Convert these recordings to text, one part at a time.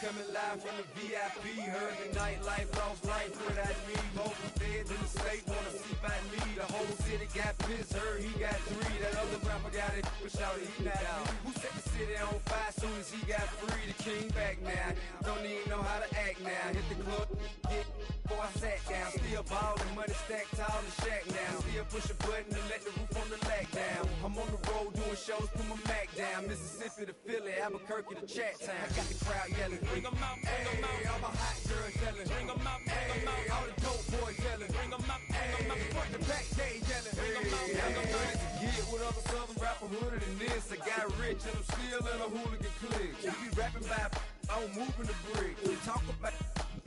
coming live from the VIP. Heard the nightlife, lost life without me. Most feds in the state wanna see by me. The whole city got pissed, heard he got 3. That other rapper got it, but shouted he not out. Who set the city on fire soon as he got free? The king back now, don't even know how to act now. Hit the club, get before I sat down. Still ballin', money stacked tall in the shack now. Still push a button to let the roof on the lag down. I'm on the road doing shows, put my Mac down. Mississippi to Philly, Albuquerque to Chat Town. Got the crowd yelling, bring 'em out, bring 'em out. All my hot girls yelling, bring 'em out, bring 'em out. All the dope boys yelling, bring 'em out, bring 'em out. Front the back, they yelling, bring 'em out, bring 'em out. To get with other southern rapper hooded than this. I got rich and I'm still in a hooligan clique. We be rapping by, I'm moving the brick. We talk about,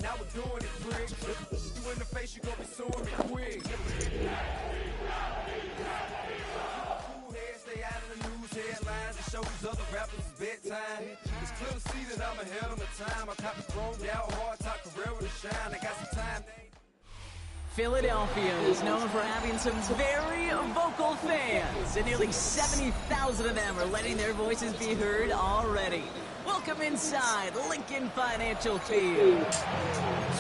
now we're doing it, prick. You in the face, you gon' be suing me quick. Cool heads, stay out of the news headlines and show these other rappers it's bedtime. It's clear to see that I'm ahead of my time. I caught the thrown out hard, talk career with a shine. I got some time. Philadelphia is known for having some very vocal fans, and nearly 70,000 of them are letting their voices be heard already. Welcome inside Lincoln Financial Field.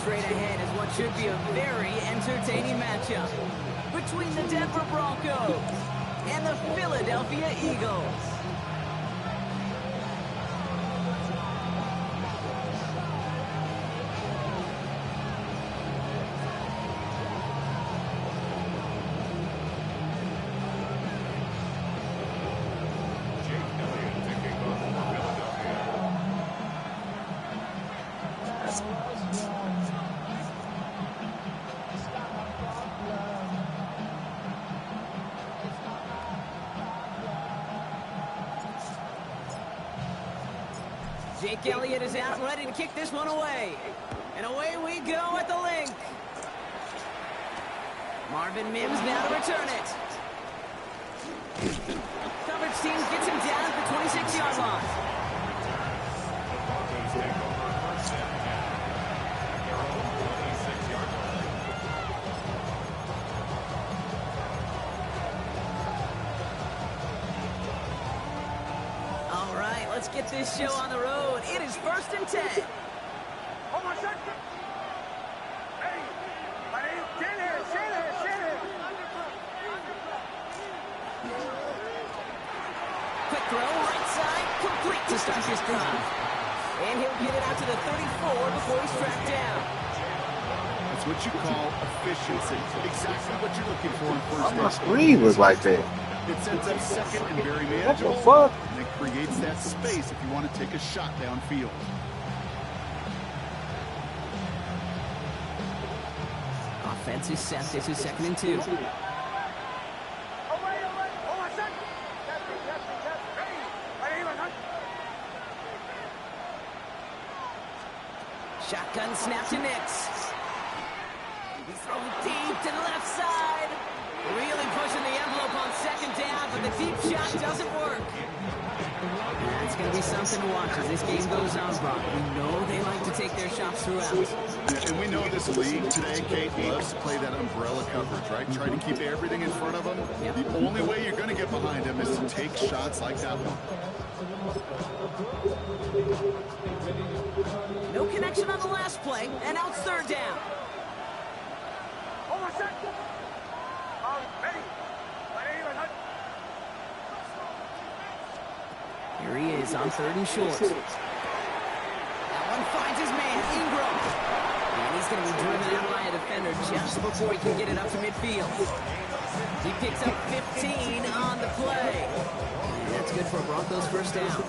Straight ahead is what should be a very entertaining matchup between the Denver Broncos and the Philadelphia Eagles. Jake Elliott is out and ready to kick this one away. And away we go at the link. Marvin Mims now to return it. Coverage team gets him down at the 26-yard line. Let's get this show on the road. It is 1st and 10. Hold on a second. Hey, my name's Shannon. Quick throw, right side, complete to start this drive. And he'll get it out to the 34 before he's tracked down. That's what you call efficiency. Exactly what you're looking for in first My screen was like that. It sets up second and very manageable. What the fuck? And it creates that space if you want to take a shot downfield. Offense is set. This is 2nd and 2. Oh, wait. Hold on a second. Hey, my name is Hunter. Shotgun snap to Nix. He's thrown deep to the left side. Really pushing the envelope on 2nd down, but the deep shot doesn't work. That's going to be something to watch as this game goes on, Brock. We know they like to take their shots throughout. And we know this league today, Kate, loves to play that umbrella coverage, right? Try to keep everything in front of them. Yep. The only way you're going to get behind them is to take shots like that one. No connection on the last play, and now it's 3rd down. Hold on a second. Hey, my name is Hunter. Here he is on 3rd and short. That one finds his man, Ingram. And he's going to be driven out by a defender just before he can get it up to midfield. He picks up 15 on the play. And that's good for a Broncos 1st down.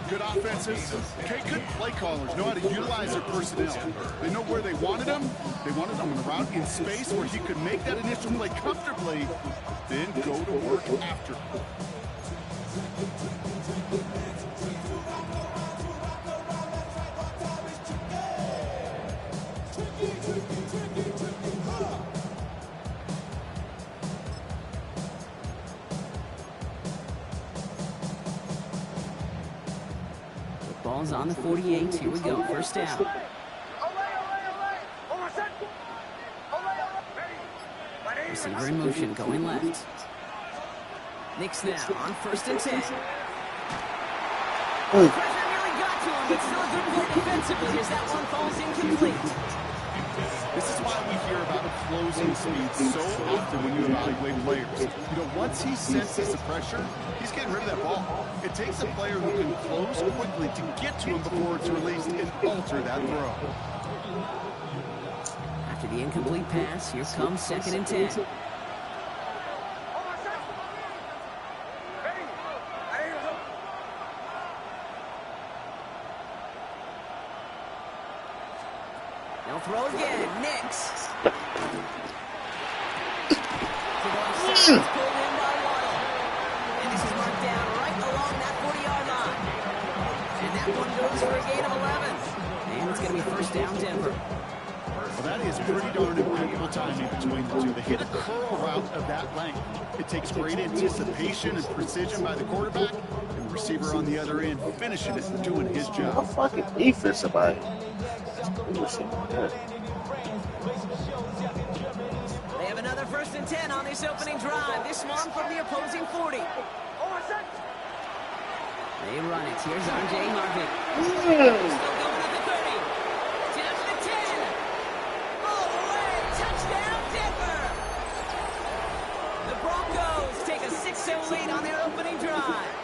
Good offenses. Okay, good play callers know how to utilize their personnel. They know where they wanted them. They wanted them on the route in space where he could make that initial play comfortably, then go to work after. Ball's on the 48. Here we go. 1st down. Receiver in motion, going left. Nix now on 1st and 10. Pressure nearly got to him. but still a good play defensively as that one falls incomplete. This is why we hear about closing speed so often when you evaluate players. You know, once he senses the pressure, he's getting rid of that ball. It takes a player who can close quickly to get to him before it's released and alter that throw. After the incomplete pass, here comes 2nd and 10. They'll throw again. Nix. Pulled in by Waddle. And this is marked down right along that 40-yard line. And that one goes for a gain of 11. And it's going to be first down, Denver. Well, that is pretty darn impeccable timing between the two. They hit a curl route of that length. It takes great anticipation and precision by the quarterback, and the receiver on the other end finishing it and doing his job. How fucking defensive I am. They have another 1st and 10 on this opening drive. This one from the opposing 40. They run it. Here's R.J. Harvey. Still going at the 30. Down to the 10. All the way. Touchdown, Denver. The Broncos take a 6-0 lead on their opening drive.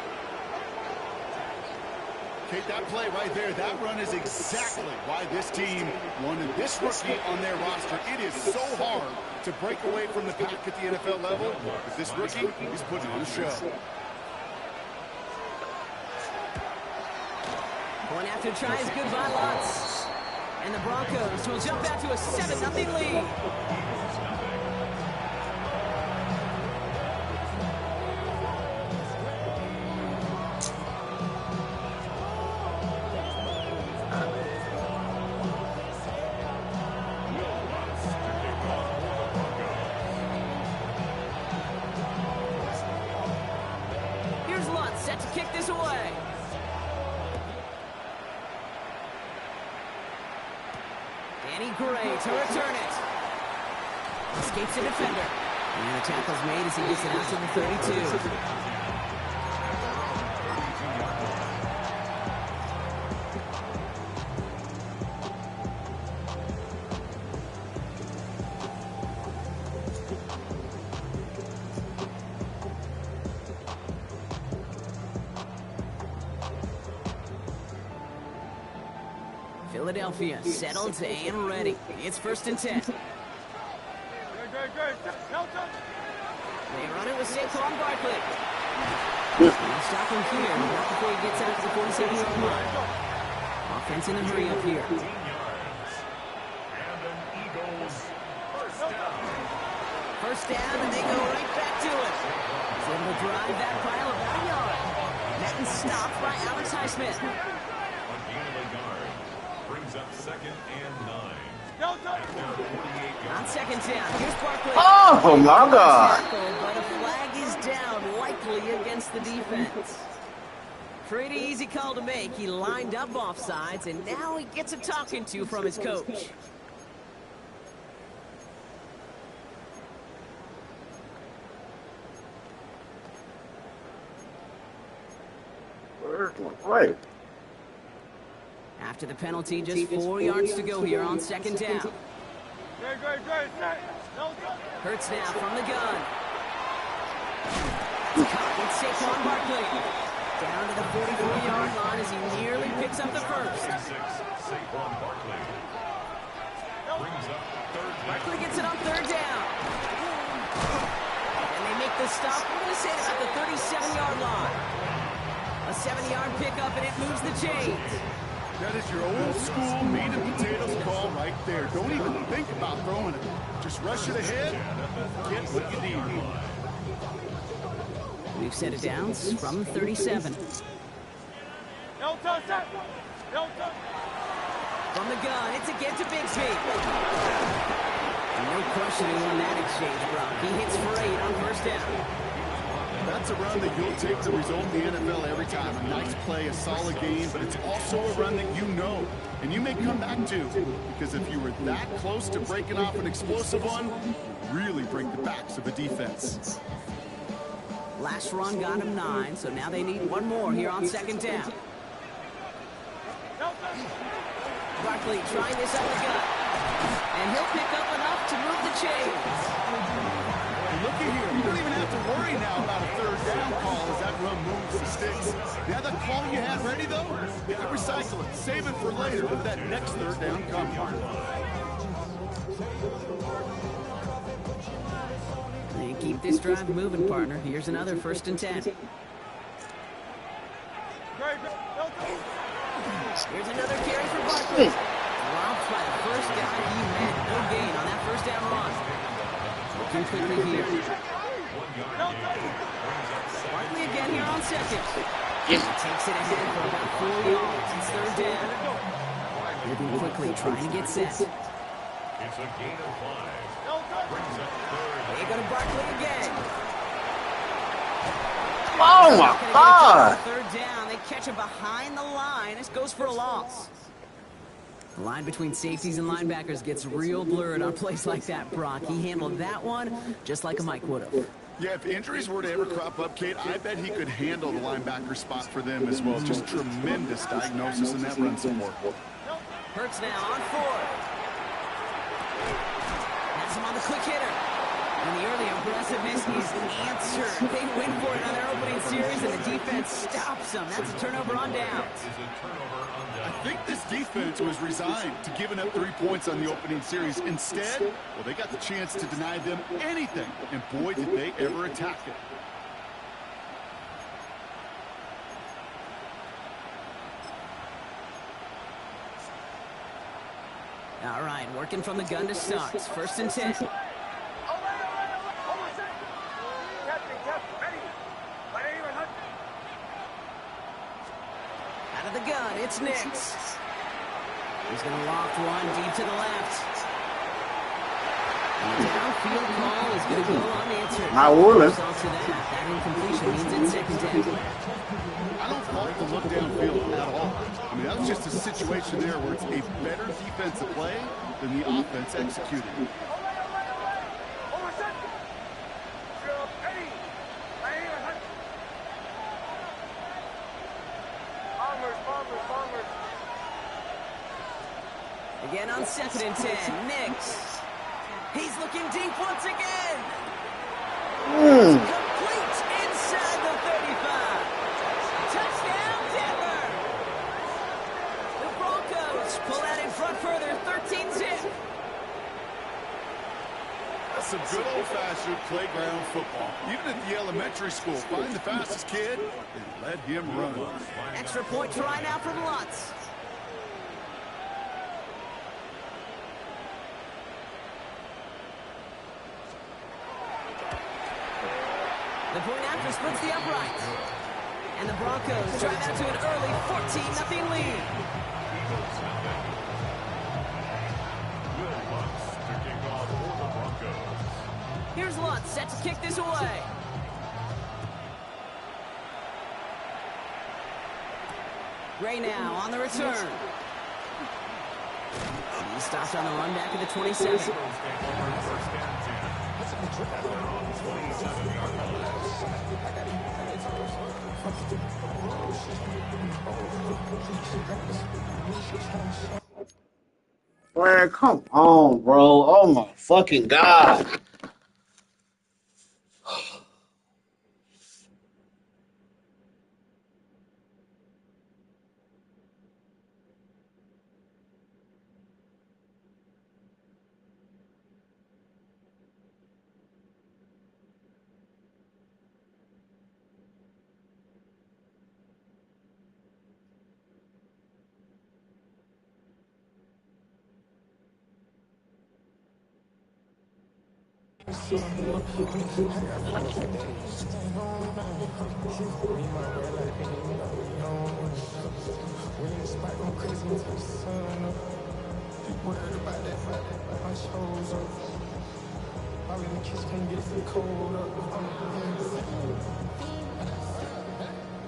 Kate, that play right there, that run is exactly why this team wanted this rookie on their roster. It is so hard to break away from the pack at the NFL level. But this rookie, he's putting on a show. Going after try is good by Lutz. And the Broncos will jump out to a 7-0 lead. Here's Lutz set to kick this away. Danny Gray to return it. Escapes the defender. And the tackle's made as he gets it out to the 32. Philadelphia settled and ready. It's 1st and 10. They run it with Saquon Barkley. He'll stop him here, not before he gets out to the 47-yard line. Offense in a hurry up here. First down, and they go right back to it. He's able to drive that pile of 1 yard. Madden stopped by Alex Highsmith. Brings up 2nd and 9. On 2nd down, here's Barkley. Oh my God! But a flag is down, likely against the defense. Pretty easy call to make. He lined up offsides, and now he gets a talking to from his coach. Right. After the penalty, just 4 yards to go here on 2nd down. Hurts now from the gun. It's Saquon Barkley. Down to the 44-yard line as he nearly picks up the first. Saquon Barkley. Brings up 3rd down. Barkley gets it on 3rd down. And they make the stop. We're going to say it's at the 37-yard line. A 7-yard pickup, and it moves the chains. That is your old school meat and potatoes call right there. Don't even think about throwing it. Just rush it ahead, get what you need. We've set it down from 37. From the gun, it's again to Bigsby. No questioning on that exchange, Brock. He hits for 8 on 1st down. That's a run that you'll take the result in the NFL every time. A nice play, a solid game, but it's also a run that you know, and you may come back to, because if you were that close to breaking off an explosive one, really break the backs of a defense. Last run got him 9, so now they need one more here on 2nd down. Barkley trying this up the gut. And he'll pick up enough to move the chains. And look at here. You don't even have to worry now about a third down call as that run moves the sticks. You have that call you had ready, though? You can recycle it. Save it for later if that next third down comes. And keep this drive moving, partner. Here's another 1st and 10. Here's another carry for Barkley. Dropped by the first guy he met. No gain on that 1st down run. Looking quickly here. Barkley again here on 2nd. He takes it ahead for about 4 yards. It's 3rd down. Moving quickly, trying to get set. It's a gain of 5. Brings up 3rd. They go to Barkley again. Oh my God! 3rd down. They catch him behind the line. This goes for a loss. The line between safeties and linebackers gets real blurred on plays like that, Brock. He handled that one just like a Mike would have. Yeah, if injuries were to ever crop up, Kate, I bet he could handle the linebacker spot for them as well. Just tremendous diagnosis in that run support. Hurts now on 4th. That's him on the quick hitter. And the early aggressiveness is answered. They win for it on their opening series, and the defense stops them. That's a turnover on downs. I think this defense was resigned to giving up 3 points on the opening series. Instead, well, they got the chance to deny them anything, and boy, did they ever attack it. All right, working from the gun to start. 1st and 10. Out of the gun, it's Nix. He's going to loft one deep to the left. And the downfield call is going to go unanswered. Not Woolen. That incompletion means it's 2nd down. I don't fault the look downfield at all. I mean, that was just a situation there where it's a better defensive play than the offense executed. Again on 2nd and 10, Nix. He's looking deep once again. Complete inside the 35. Touchdown, Denver. The Broncos pull that in front further, 13-zip. That's some good old-fashioned playground football. Even at the elementary school, find the fastest kid and let him run. Extra point try now from Lutz. The point after splits the uprights. And the Broncos drive out to an early 14-0 lead. Will Lutz to kick off for the Broncos. Here's Lutz set to kick this away. Gray now on the return. He stopped on the run back at the 27. Man, come on, bro. Oh my fucking God.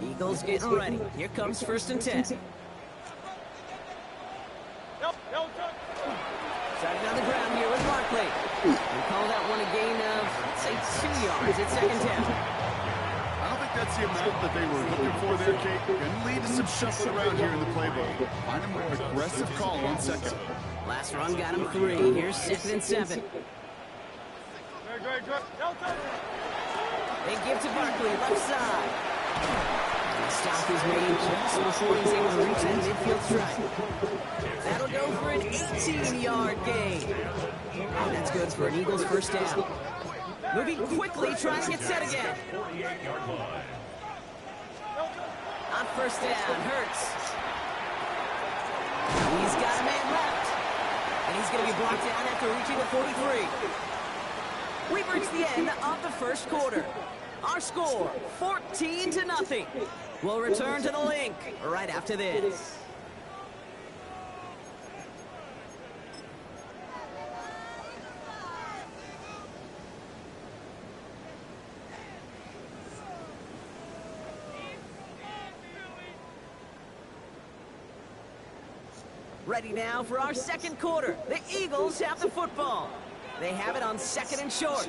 Eagles getting ready. Here comes 1st and 10. Starting on the ground here with Barkley. We call that one a gain of, say, 2 yards. It's 2nd down. I don't think that's the amount that they were looking for there, Kate. Going to lead to some shuffling around here in the playbook. Find a more aggressive call on second. Last run got him 3. Here's 2nd and 7. They give to Barkley, left side. The stop is made just before he's able to reach that midfield strike. That'll go for an 18-yard gain. And that's good for an Eagles first down. Moving quickly, trying to get set again. On first down, Hurts. He's got a man left. And he's going to be blocked down after reaching the 43. We've reached the end of the first quarter. Our score, 14-0. We'll return to the link right after this. Ready now for our second quarter. The Eagles have the football. They have it on 2nd and short.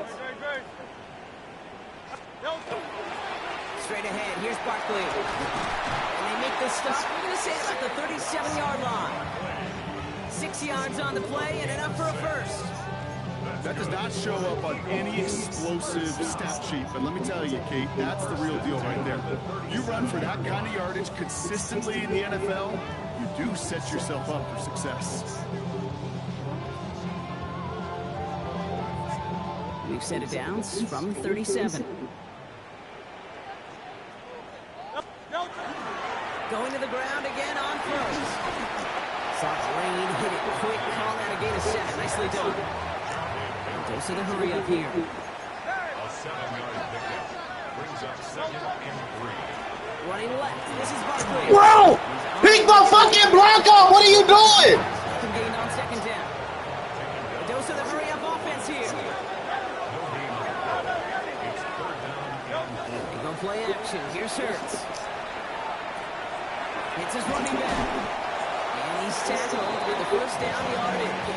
Straight ahead, here's Barkley. And they make the stop, we're going to say about the 37-yard line. 6 yards on the play and enough for a first. That does not show up on any explosive stat sheet, but let me tell you, Kate, that's the real deal right there. You run for that kind of yardage consistently in the NFL, you do set yourself up for success. We've set it down from 37. Going to the ground again on first. Saw Lane hit it quick, call out a gain of 7. Nicely done. Dose of the hurry up here. A 7-yard pickup brings up 2nd and 3. Running left. This is Barkley. Bro! Pick the fucking Bronco! What are you doing? Gained on 2nd down. A dose of the hurry up offense here. They go play action. Here's Hurts. It's his running back. And he's tackled with the first down yardage.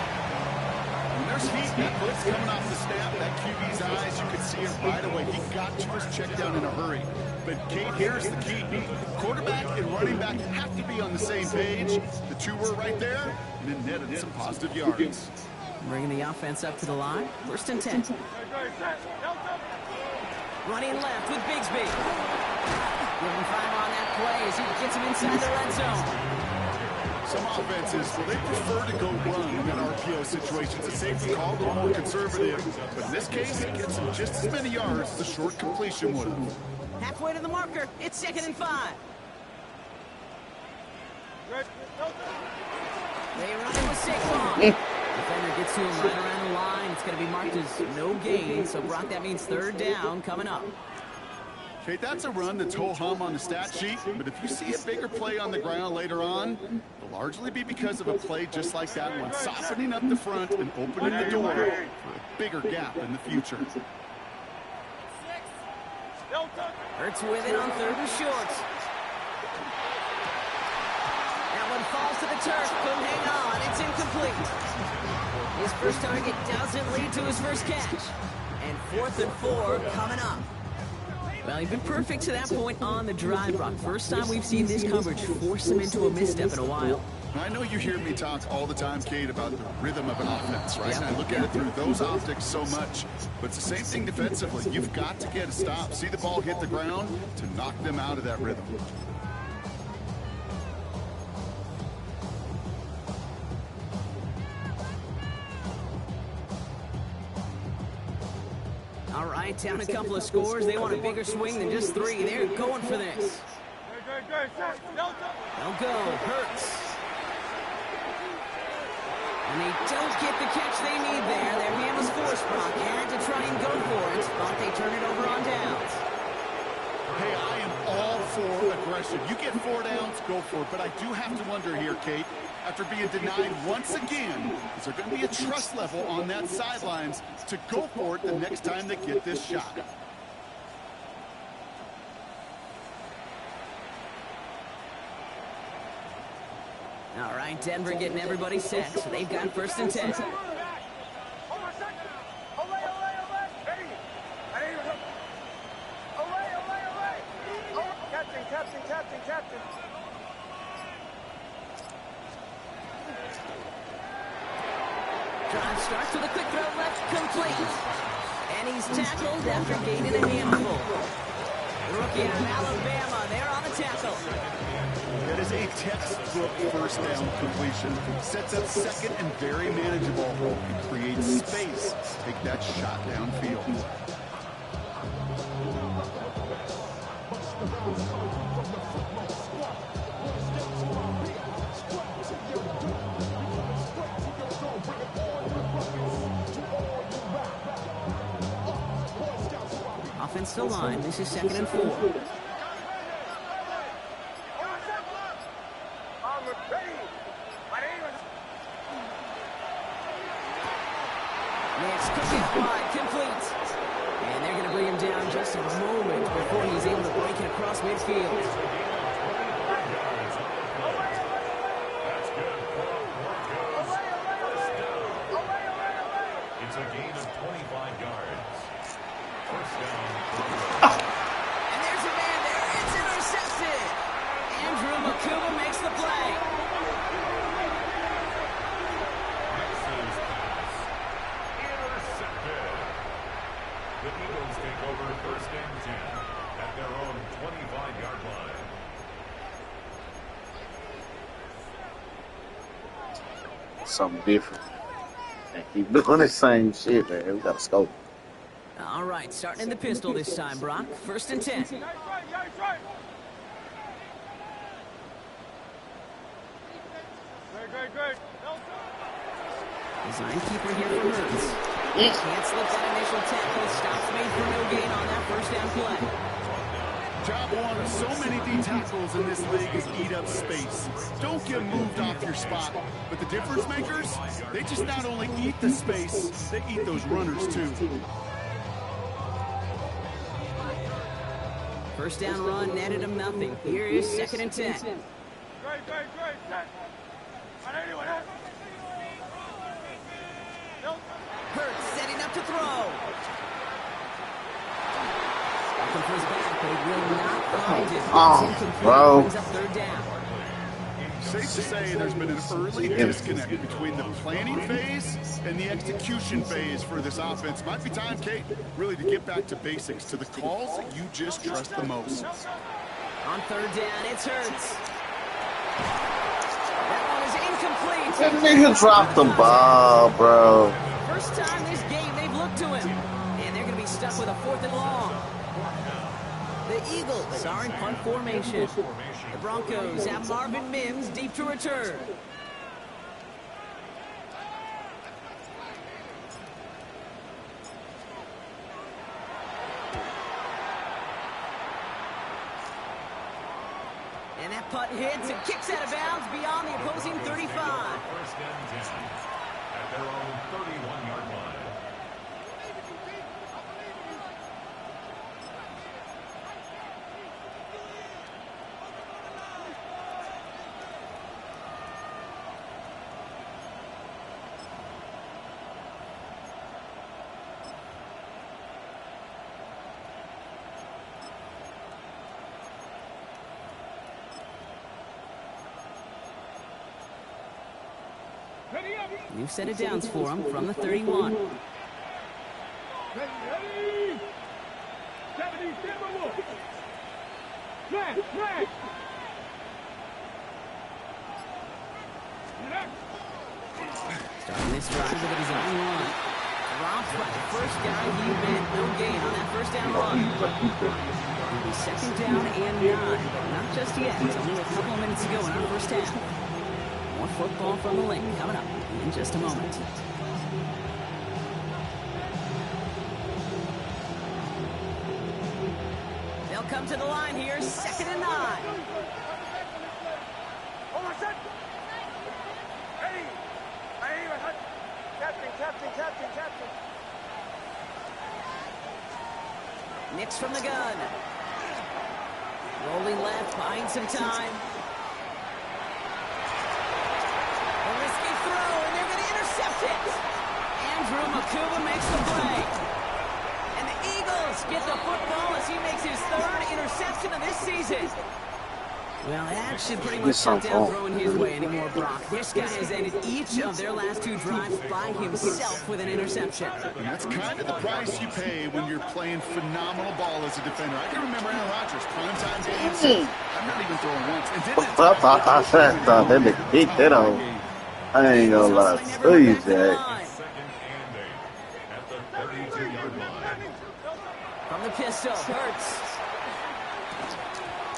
When there's heat, that blitz coming off the snap, that QB's eyes, you could see it right away. He got to his check down in a hurry. But Kate, here's the key. Quarterback and running back have to be on the same page. The two were right there, and then netted some positive yards. Bringing the offense up to the line. 1st and 10. Running left with Bigsby. Give him 5 on that play as he gets him inside the red zone. Some offenses, well, they prefer to go run in that RPO situations. A safety call, a little more conservative. But in this case, it gets him just as many yards as a short completion would have. Halfway to the marker. It's 2nd and 5. They run it with Saquon. Defender gets to him right around the line. It's going to be marked as no gain. So, Brock, that means 3rd down coming up. Okay, that's a run that's ho-hum on the stat sheet, but if you see a bigger play on the ground later on, it'll largely be because of a play just like that one, softening up the front and opening the door for a bigger gap in the future. Hurts with it on 3rd and short. That one falls to the turf. Couldn't hang on. It's incomplete. His first target doesn't lead to his first catch. And 4th and 4 coming up. Well, he's been perfect to that point on the drive, Brock. First time we've seen this coverage force him into a misstep in a while. I know you hear me talk all the time, Kate, about the rhythm of an offense, right? And I look at it through those optics so much. But it's the same thing defensively. You've got to get a stop, see the ball hit the ground to knock them out of that rhythm. All right, down a couple of scores. They want a bigger swing than just 3. They're going for this. They'll go. Hurts. And they don't get the catch they need there. Their hand was forced, Brock. Had to try and go for it. Thought they turn it over on downs. Hey, I am all for aggression. You get 4 downs, go for it. But I do have to wonder here, Kate, after being denied once again, is there going to be a trust level on that sidelines to go for it the next time they get this shot? All right, Denver getting everybody set. So they've got 1st and 10. Captain. Drive starts with a quick throw left, complete. And he's tackled after gaining a handful. Rookie out of Alabama, there on the tackle. That is a textbook first down completion. Sets up second and very manageable. And creates space. Take that shot downfield. Offense to line. This is 2nd and 4. I'm ready. My name is... Next, cooking wide, complete. And they're going to bring him down just a moment before he's able to break it across midfield. That's good for Broncos. First down. It's a gain of 25 yards. First down. And there's a man there. It's intercepted. Andrew Makuba makes the play. Max's pass. Intercepted. The Eagles take over first and 10 at their own 25-yard line. Something different. And keep doing the same shit, man. We gotta scope. All right, starting in the pistol this time, Brock. 1st and 10. Right. Great. Design keeper here for Hurts. Can't slip that initial tackle. Stops made for no gain on that first down play. Job one of so many D tackles in this league is eat up space. Don't get moved off your spot. But the difference makers, they just not only eat the space, they eat those runners too. First down run netted him nothing. Here is 2nd and 10. Great. Hurts setting up to throw. Looking for his back, but he will not find it. Oh, bro. Brings up 3rd down. Safe to say there's been an early disconnect between the planning phase and the execution phase for this offense. Might be time, Kate, really to get back to basics, to the calls that you just trust the most. On 3rd down, it's Hurts. That one is incomplete. That nigga dropped the ball, bro. First time this game they've looked to him. And they're going to be stuck with a 4th and long. The Eagles are in punt formation. The Broncos have Marvin Mims deep to return. And that punt hits and kicks out of bounds beyond the opposing 35. First and 10 at their own 31-yard line. New set of downs for him from the 31. Ready. 70, Flag. Starting this drive with a design run. Dropped by the first guy he made no gain on that first down run. It'll be 2nd down and 9, but not just yet. It's only a couple of minutes to go in our first half. More football from the link coming up in just a moment. They'll come to the line here, 2nd and 9. Ready. My name is Captain. Nix from the gun. Rolling left, buying some time. A risky throw, and they're going to intercept it. Andrew Makuba makes the play. And the Eagles get the football as he makes his 3rd interception of this season. Well, that should pretty much Get some shut down phone. throwing his way anymore, Brock. This guy has ended each of their last 2 drives by himself with an interception. And that's kind of the price you pay when you're playing phenomenal ball as a defender. I can remember Aaron Rodgers, primetime games. I'm not even throwing once. And didn't I thought that nigga hit that on. I ain't gonna lie to you, Jack. Second and 8 at the 32-yard line. From the pistol, Hurts.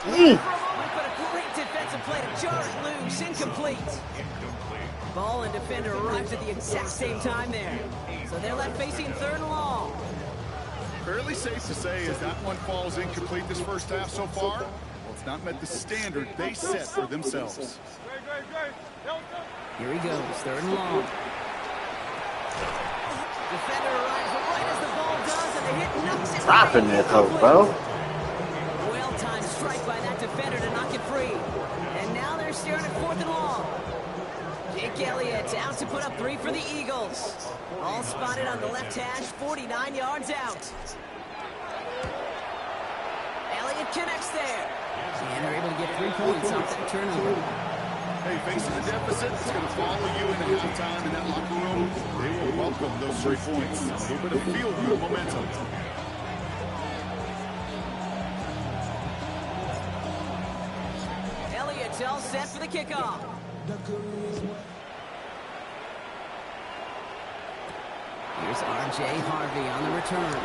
But a great defensive play to jar it loose, incomplete. Ball and defender arrived at the exact same time there. So they're left facing 3rd and long. fairly safe to say as that one falls incomplete this first half so far. Well, it's not met the standard they set for themselves. Here he goes, 3rd and long. Defender arrives right as the ball does, and the hit knocks it. Dropping that hoe, bro. Well-timed strike by that defender to knock it free. And now they're staring at 4th and long. Jake Elliott out to put up 3 for the Eagles. All spotted on the left hash, 49 yards out. Elliott connects there. And they're able to get 3 points off that turnover. Hey, facing the deficit, it's going to follow you into halftime in that locker room. They will welcome those 3 points. A little bit of feel-good momentum. Elliott all set for the kickoff. Here's R.J. Harvey on the return.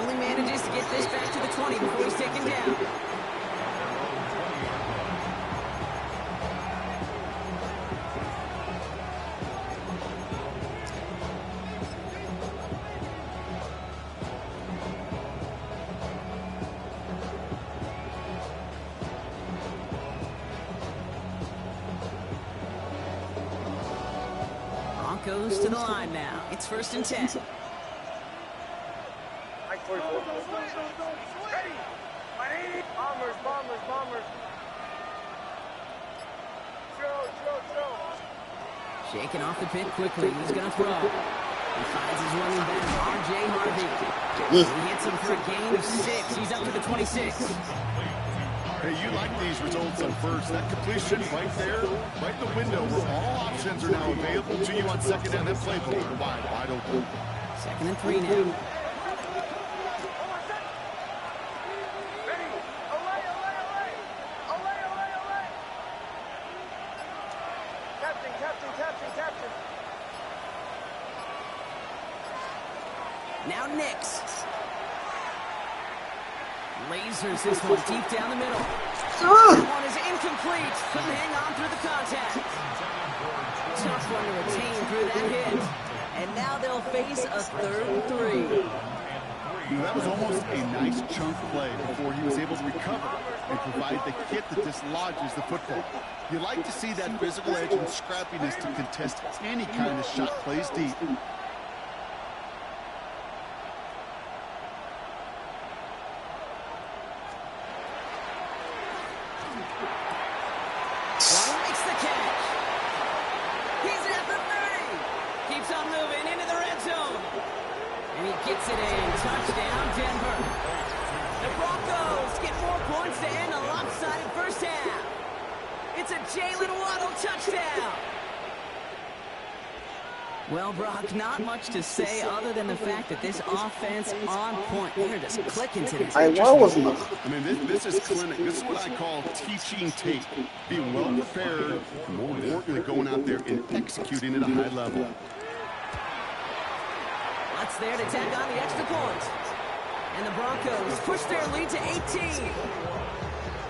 Only manages to get this back to the 20 before he's taken down. Broncos to the line now. It's 1st and 10. Ready. Bombers. Chill. Shaking off the pit quickly. He's going to throw. He finds his running back, R.J. Harvey. He hits him for a gain of 6. He's up to the 26. Hey, you like these results on first. That completion right there, right in the window where all options are now available to you on second down. That playbook wide open. 2nd and 3 now. Captain. Now Nix. Lasers this one deep down the middle. That one is incomplete. Couldn't hang on through the contact. Tough one to retain through that hit. And now they'll face a 3rd and 3. That was almost a nice chunk play before he was able to recover and provide the hit that dislodges the football. You like to see that physical edge and scrappiness to contest any kind of shot plays deep. Makes the catch. He's at the 30. Keeps on moving into the red zone. And he gets it in. Touchdown, Denver. The Broncos get more points to end a lopsided first half. It's a Jalen Waddle touchdown. Well, Brock, not much to say other than the fact that this offense on point. They're just clicking to this. Hey, what was my... I mean, this is clinic. This is what I call teaching tape. Being well prepared, and more importantly, going out there and executing at a high level. Lutz there to tag on the extra point. And the Broncos push their lead to 18.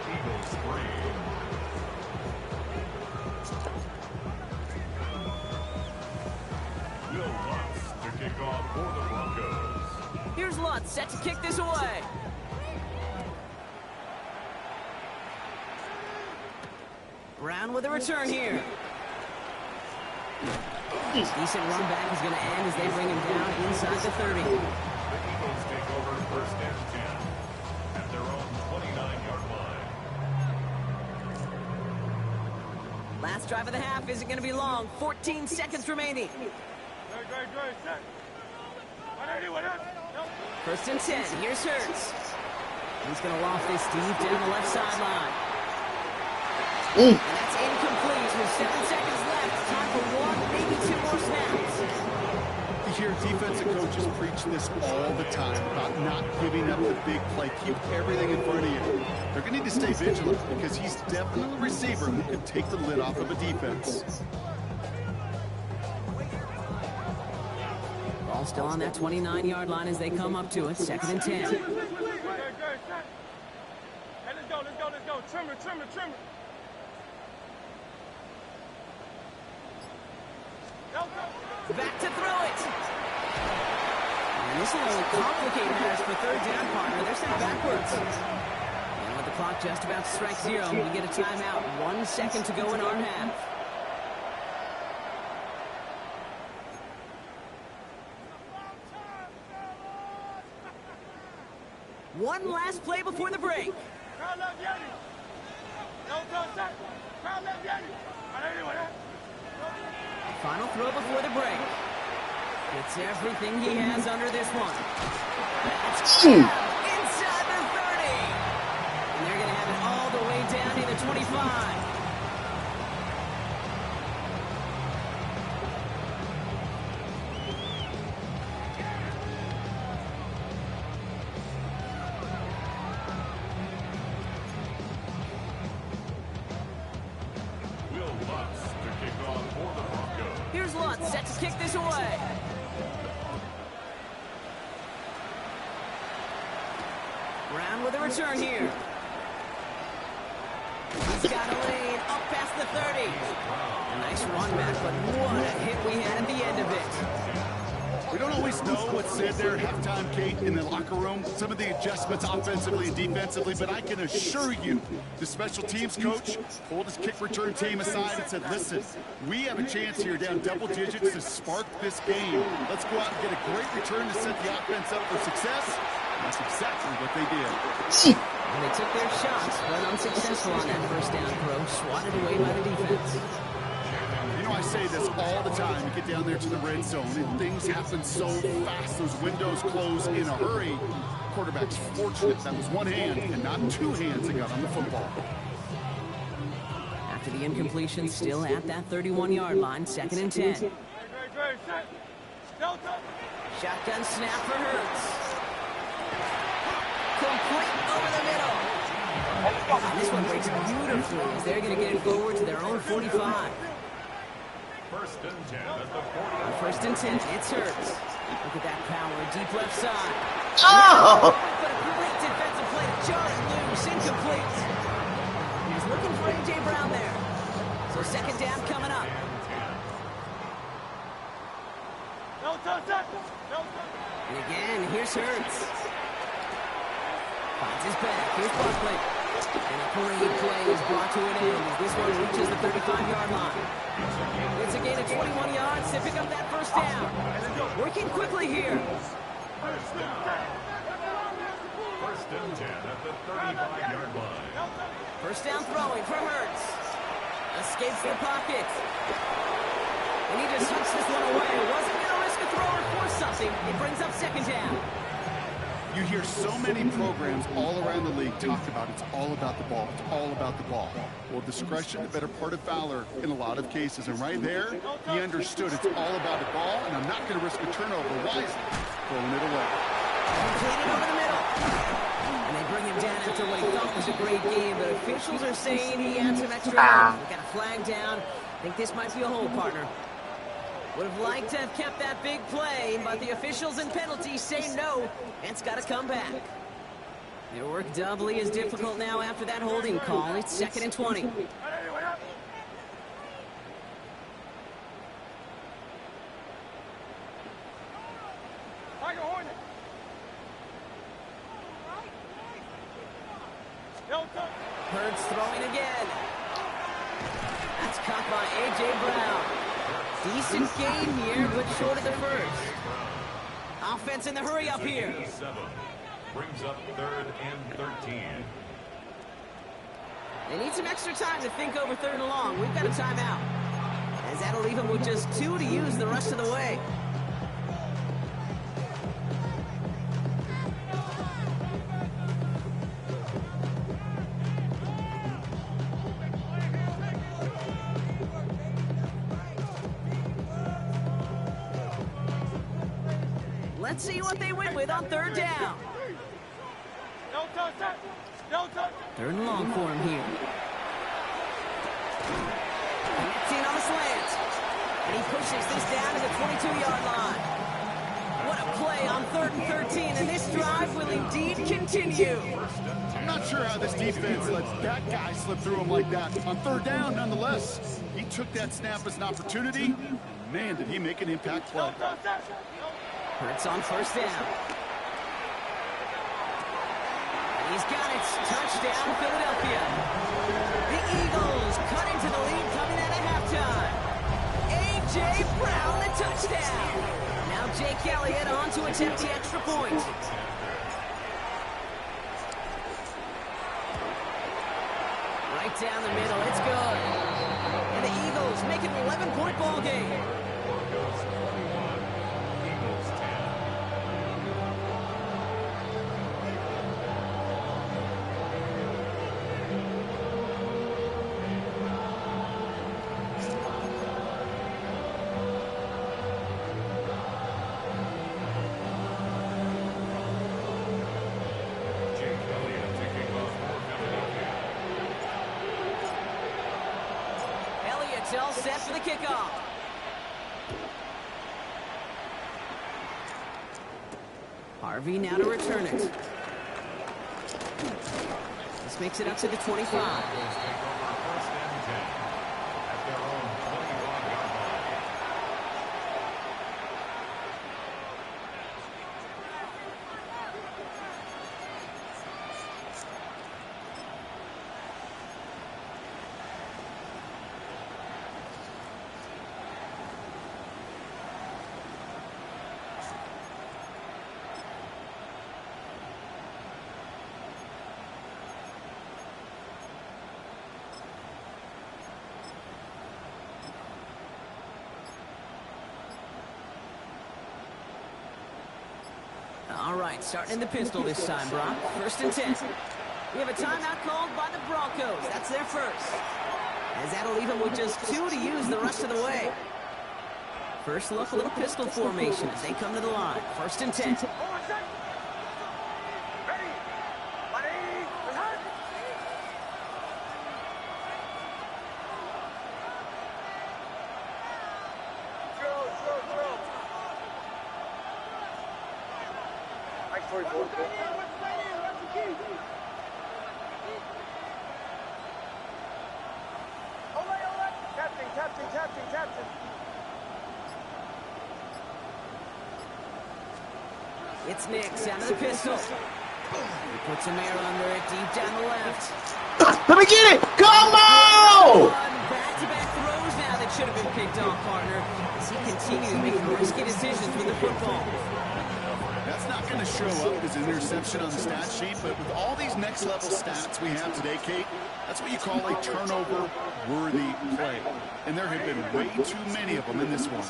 Eagles 3. Will Lutz to kick off for the Broncos. Here's Lutz set to kick this away. Brown with a return here. Decent run back is going to end as they bring him down inside the 30. The Eagles take over 1st and 10 at their own 29-yard line. Last drive of the half isn't going to be long. 14 seconds remaining. Good. 1st and 10. Here's Hurts. He's going to loft this deep down the left sideline. And that's incomplete with 7 seconds left. Time for 1, maybe 2 more snaps. You hear defensive coaches preach this all the time about not giving up the big play. Keep everything in front of you. They're going to need to stay vigilant because he's definitely a receiver who can take the lid off of a defense. Ball still on that 29-yard line as they come up to it. 2nd and 10. Hey, let's go. Trim it. Back to throw it. And this will only complicate matters for 3rd down, partner. They're sent backwards. And with the clock just about to strike 0, we get a timeout. 1 second to go in our half. One last play before the break. Final throw before the break. It's everything he has under this one. That's inside the 30. And they're going to have it all the way down to the 25. Here's Lutz, set to kick this away. Brown with a return here. He's got a lane up past the 30. A nice run back, but what a hit we had at the end of it. We don't always know what's said there at halftime, Kate, in the locker room. Some of the adjustments offensively and defensively, but I can assure you the special teams coach pulled his kick return team aside and said, listen, we have a chance here down double digits to spark this game. Let's go out and get a great return to set the offense up for success. That's exactly what they did. And they took their shots, but unsuccessful on that 1st down throw, swatted away by the defense. You know, I say this all the time. You get down there to the red zone, and things happen so fast. Those windows close in a hurry. Quarterback's fortunate that was one hand and not 2 hands that got on the football. After the incompletion, still at that 31-yard line, 2nd and 10. Shotgun snap for Hurts. Complete over the middle. This one breaks beautifully as they're going to get it forward to their own 45. 1st and 10 at the 40. On 1st and 10, it's Hurts. Look at that power, deep left side. Oh! But a great defensive play to jar it loose, incomplete. He's looking for A.J. Brown there. So 2nd down coming up. And again, here's Hurts. Finds his back. Here's Barkley. And a great play is brought to an end as this one reaches the 35-yard line. It's a gain of 21 yards to pick up that 1st down. Working quickly here. 1st and 10 at the 35-yard line. 1st down throwing for Hurts. Escapes the pocket. And he just hooks this one away. Wasn't going to risk a throw or force something. It brings up 2nd down. You hear so many programs all around the league talk about it's all about the ball. It's all about the ball. Well, discretion, the better part of valor in a lot of cases. And right there, he understood it's all about the ball, and I'm not going to risk a turnover wisely, throwing it away. Completed over the middle. And they bring him down after what he thought was a great game, but officials are saying he had some extra time. We got a flag down. I think this might be a hold, partner. Would have liked to have kept that big play, but the officials and penalties say no, and it's got to come back. Their work doubly as difficult now after that holding call. It's 2nd and 20. Hurts throwing again. That's caught by A.J. Brown. Decent game here, but short of the 1st. Offense in the hurry up here. 7 brings up 3rd and 13. They need some extra time to think over 3rd and long. We've got a timeout, as that'll leave them with just 2 to use the rest of the way. Let's see what they win with on third down. Third and long for him here. Connecting on the slant. And he pushes this down to the 22-yard line. What a play on 3rd and 13, and this drive will indeed continue. I'm not sure how this defense lets that guy slip through him like that. On third down, nonetheless, he took that snap as an opportunity. Man, did he make an impact play. Hurts on first down. And he's got it. Touchdown, Philadelphia. The Eagles cut into the lead coming out of halftime. A.J. Brown, the touchdown. Now Jake Elliott on to attempt the extra point. Right down the middle, it's good. And the Eagles make it an 11-point ball game. Broncos 21, Eagles 10. Jake Elliott to kick off for Philadelphia. Elliott's all set for the kickoff. Harvey now to return it. This makes it up to the 25. Broncos take over first and 10 at their own 21-yard line. All right, starting in the pistol this time, Brock. 1st and 10. We have a timeout called by the Broncos. That's their first. As that'll leave them with just 2 to use the rest of the way. First look, a little pistol formation as they come to the line. 1st and 10. Captain. It's Nix out of the pistol. He puts a mirror under it deep down the left. Let me get it! Come on! Back-to-back throws now that should have been picked off, partner, as he continues making risky decisions with the football. That's not going to show up as an interception on the stat sheet, but with all these next-level stats we have today, Kate, that's what you call a turnover-worthy play. And there have been way too many of them in this one.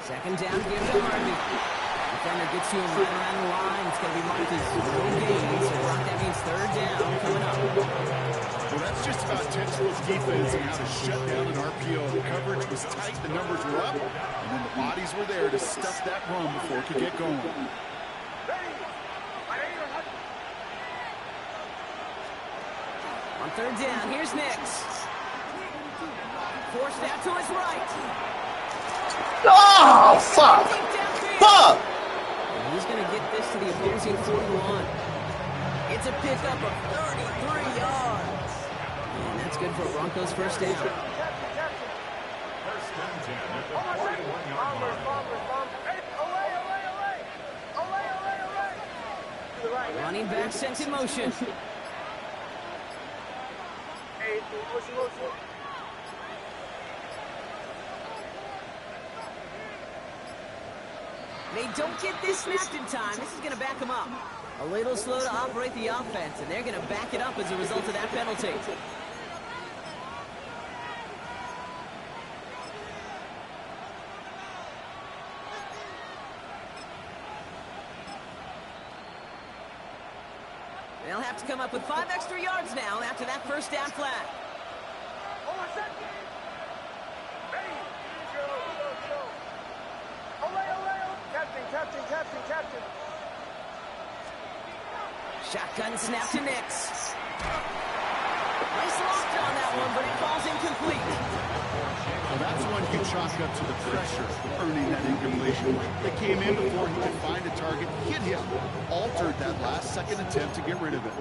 Second down, give to Harvey. Defender gets you right around the line. It's going to be marked as no gain. So Brock, that means 3rd down coming up. Well, that's just about textbook defense and how to shut down an RPO. The coverage was tight, the numbers were up, and then the bodies were there to stuff that run before it could get going. On 3rd down, here's Nix. Forced out to his right. Oh, fuck! Fuck! And he's going to get this to the opposing 41. It's a pickup of 33 yards. And that's good for Broncos' first down. First and 10 at the 41-yard line. Running back sent in motion. They don't get this snapped in time. This is going to back them up. A little slow to operate the offense, and they're going to back it up as a result of that penalty. They'll have to come up with 5 extra yards now after that first down flat. Captain. Shotgun snap to Nix. Nice locked on that one, but it falls incomplete. Well, that's one you chalk up to the pressure of earning that incompletion. They came in before he could find a target, hit him, altered that last second attempt to get rid of it.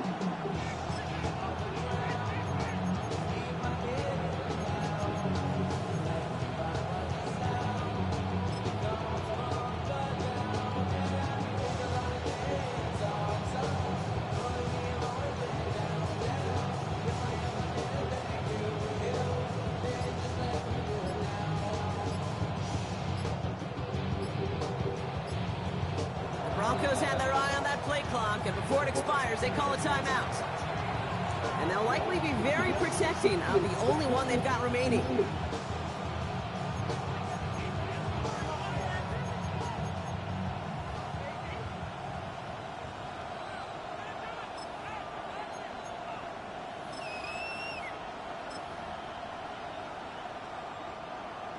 Broncos had their eye on that play clock, and before it expires, they call a timeout. And they'll likely be very protecting of the only one they've got remaining.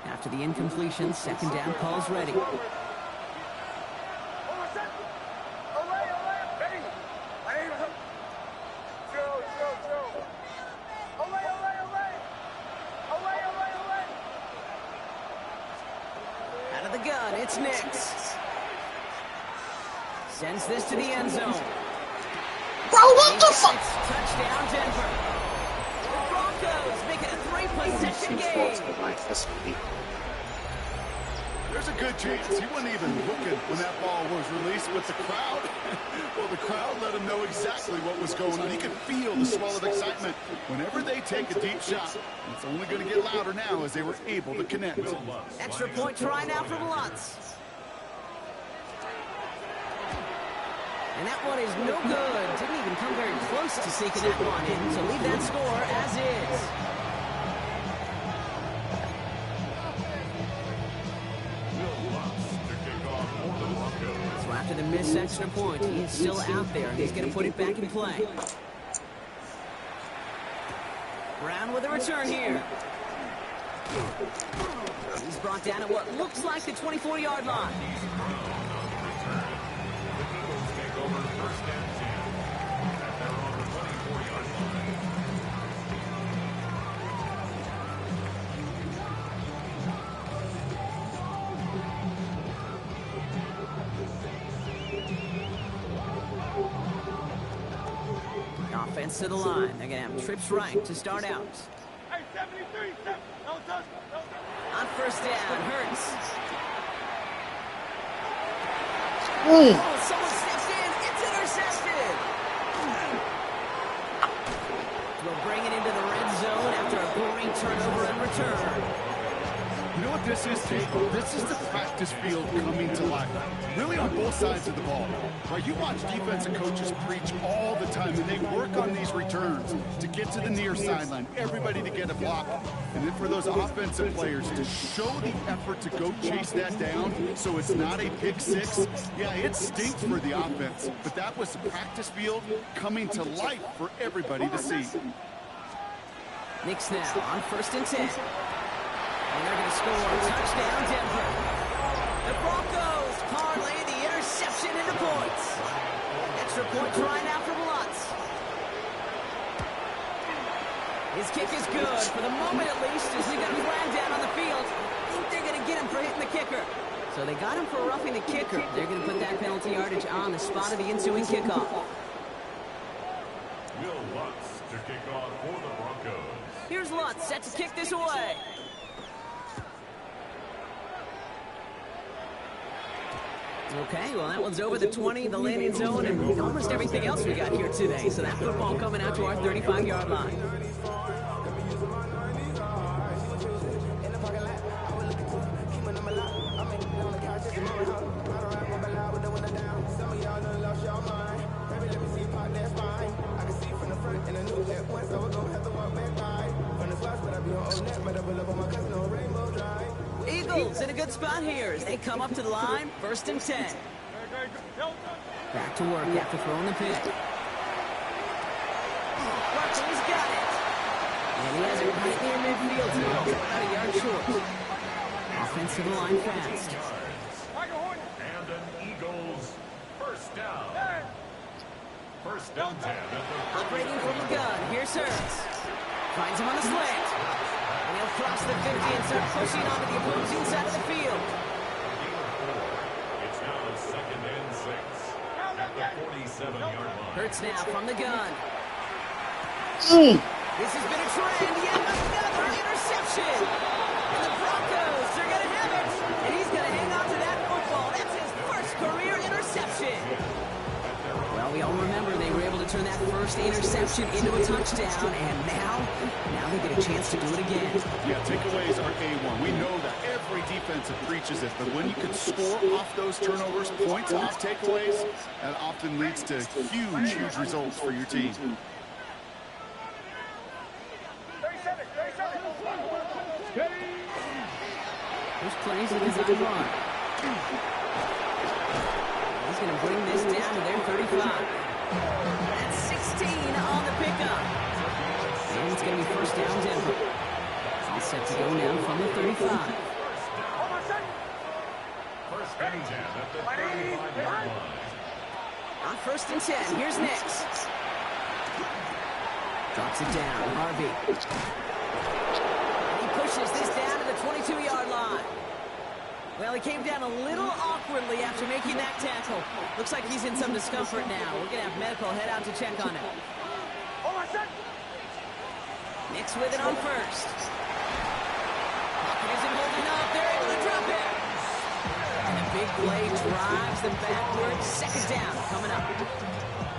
After the incompletion, second down calls ready. Out of the gun, it's Nix. Sends this to the end zone. Bro, what the fuck? Touchdown, Denver. The Broncos make it a 3-possession game. There's a good chance he wasn't even looking when that ball was released with the crowd. Well, the crowd let him know exactly what was going on. He could feel the swell of excitement. Whenever they take a deep shot, it's only going to get louder now as they were able to connect. Extra point try now from Lutz. And that one is no good. Didn't even come very close to seeking that one in. So leave that score as is. So after the missed extra point, he is still out there, and he's going to put it back in play. Brown with a return here. He's brought down at what looks like the 24-yard line. Offense to the line. They're going to have trips right to start out. Hey, 73, don't touch. On first down, Hurts. Ooh. Oh, someone steps in. It's intercepted. We'll bring it into the red zone after a great turnover and return. You know what this is, Tate? This is the practice field coming to life. Really on both sides of the ball. Right? You watch defensive coaches preach all the time, and they work on these returns to get to the near sideline, everybody to get a block. And then for those offensive players to show the effort to go chase that down so it's not a pick six. Yeah, it stinks for the offense, but that was the practice field coming to life for everybody to see. Nix now on first and 10. And they're going to score a touchdown, Denver. The Broncos parlay the interception into points. Extra point try now from Lutz. His kick is good, for the moment at least, as he got a flag down on the field. I think they're going to get him for hitting the kicker. So they got him for roughing the kicker. They're going to put that penalty yardage on the spot of the ensuing kickoff. Will Lutz to kick off for the Broncos. Here's Lutz set to kick this away. Okay, well, that one's over the 20, the landing zone, and almost everything else we got here today. So that football coming out to our 35-yard line. Eagles in a good spot here as they come up to the line, first and 10. Back to work after throwing the pick. Barkley's got it. And he has it right near midfield. About a yard short. Offensive line fast. And an Eagles first down. First down 10. Operating from the gun. Here's Hurts. Finds him on the slant. And he'll cross the 50 and start pushing onto the opposing side of the field. It's now 2nd and 6 at the 47-yard line. Hurts now from the gun. This has been a trend. Yet another interception. And the Broncos are going to have it. And he's going to hang on to that football. That's his first career interception. Well, we all remember they were able to turn that first interception into a touchdown. And now they get a chance to do it again. Yeah, takeaways are A1. We know that every defense preaches it, but when you can score off those turnovers, points off takeaways, that often leads to huge results for your team. 37. There's plays in his own run. He's going to bring this down to their 35. That's 16 on the pickup. And it's going to be first down Denver. All set to go now from the 35. First and 10 at the 35-yard line. On 1st and 10, here's Nix. Drops it down, Harvey. And he pushes this down to the 22-yard line. Well, he came down a little awkwardly after making that tackle. Looks like he's in some discomfort now. We're going to have medical head out to check on him. Nix with it on 1st. Pocket isn't holding up. They're able to drop it. And the big play drives them backwards. 2nd down coming up.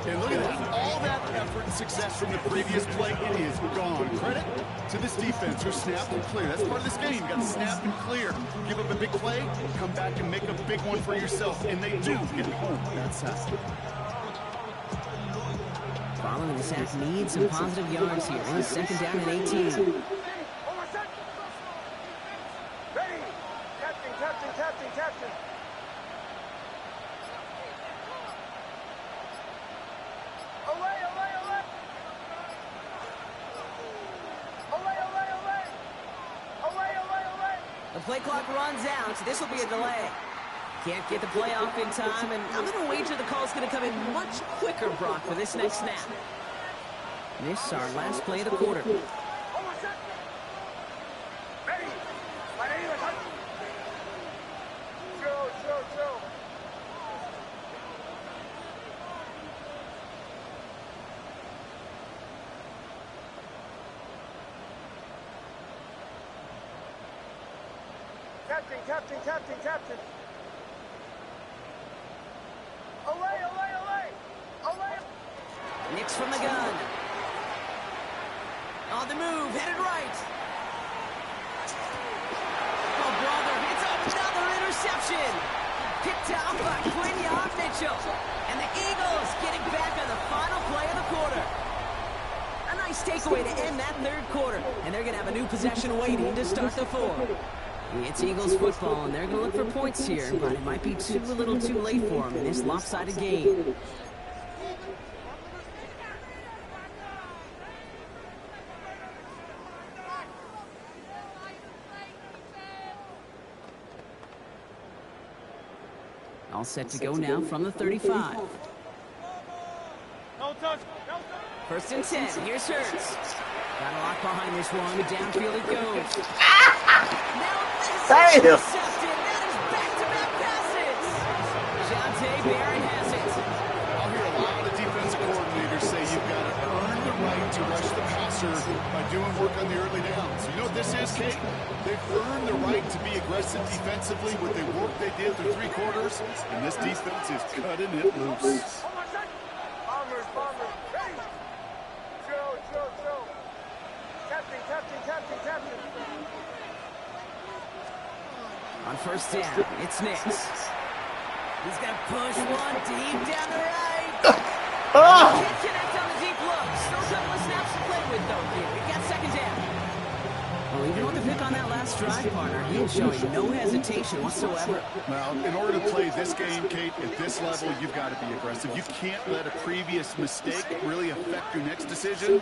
And look at that. All that effort and success from the previous play, it is gone. Credit to this defense who snapped and clear. That's part of this game. You got to snap and clear. Give up a big play, come back and make a big one for yourself. And they do get home. That's that. Following the sack needs some positive yards here. In 2nd down and 18. Ready. Captain. Away. The play clock runs out, so this will be a delay. Can't get the play off in time, and I'm going to wager the call's going to come in much quicker, Brock, for this next snap. This is our last play of the quarter. Ready. Chill. Captain. Away. Nix from the gun. On the move, headed right. Oh, brother, it's another interception. Picked out by Quinyon Mitchell. And the Eagles getting back on the final play of the quarter. A nice takeaway to end that 3rd quarter. And they're going to have a new possession waiting to start the 4th. It's Eagles football, and they're going to look for points here, but it might be a little too late for them in this lopsided game. All set to go now from the 35. No touch. 1st and 10. Here's Hurts. Got a lock behind this one. Downfield it goes. Now this is intercepted. That is back-to-back passes. Jonte Barron has it. I'll hear a lot of defensive coordinators say you've got to earn the right to rush the passer by doing work on the early downs. You know what this is, Kate? They've earned the right to be aggressive defensively with the work they did through 3 quarters, and this defense is cutting it loose. Bombers. Ready. Chill. Captain. On 1st down, it's Nix. He's going to push one deep down the right. Can't connect on the deep look. Still a couple of snaps to play with, though, here. We've got 2nd down. Well, Even with the pick on that last drive, partner, he is showing no hesitation whatsoever. Well, in order to play this game, Kate, at this level, you've got to be aggressive. You can't let a previous mistake really affect your next decision.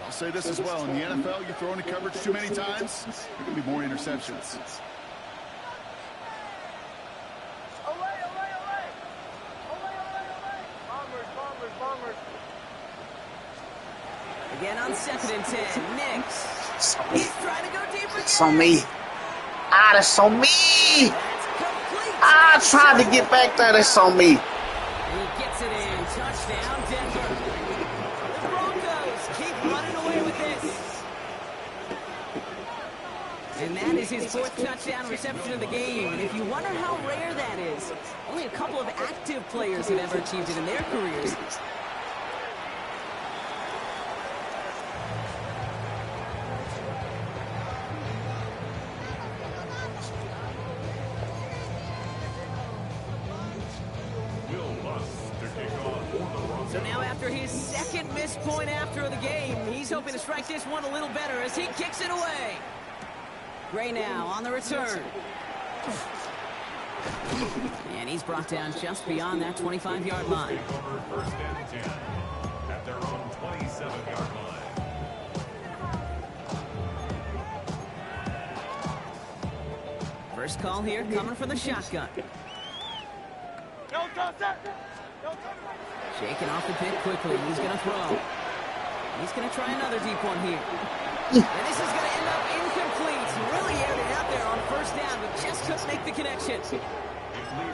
I'll say this as well. In the NFL, you throw into coverage too many times, there can be more interceptions. Again on 2nd and 10, Nix. He's trying to go deep again. That's on me. Ah, that's on me. That's complete. I tried to get back there. That's on me. He gets it in. Touchdown, Denver. The Broncos keep running away with this. And that is his 4th touchdown reception of the game. And if you wonder how rare that is, only a couple of active players have ever achieved it in their careers. So now after his 2nd missed point after the game, he's hoping to strike this one a little better as he kicks it away. Gray now on the return. And he's brought down just beyond that 25-yard line. Take over 1st and 10 at their own 27-yard line. First call here coming from the shotgun. Shaking off the pick quickly. He's going to throw. He's going to try another deep one here. And this is going to end up incomplete. Really aired it out there on 1st down, but just couldn't make the connection.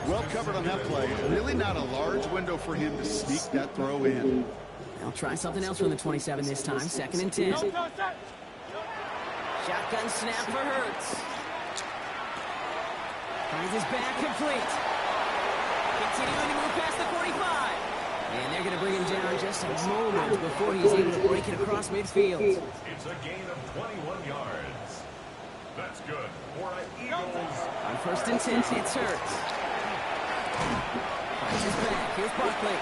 Well covered on that play. Really not a large window for him to sneak that throw in. They'll try something else from the 27 this time. 2nd and 10. Shotgun snap for Hurts. Finds his back complete. Continuing to move past the 45. And they're going to bring him down just a moment before he's able to break it across midfield. It's a gain of 21 yards. That's good for an Eagles. On 1st and 10, it's Hurts. Finds his back. Here's Barkley.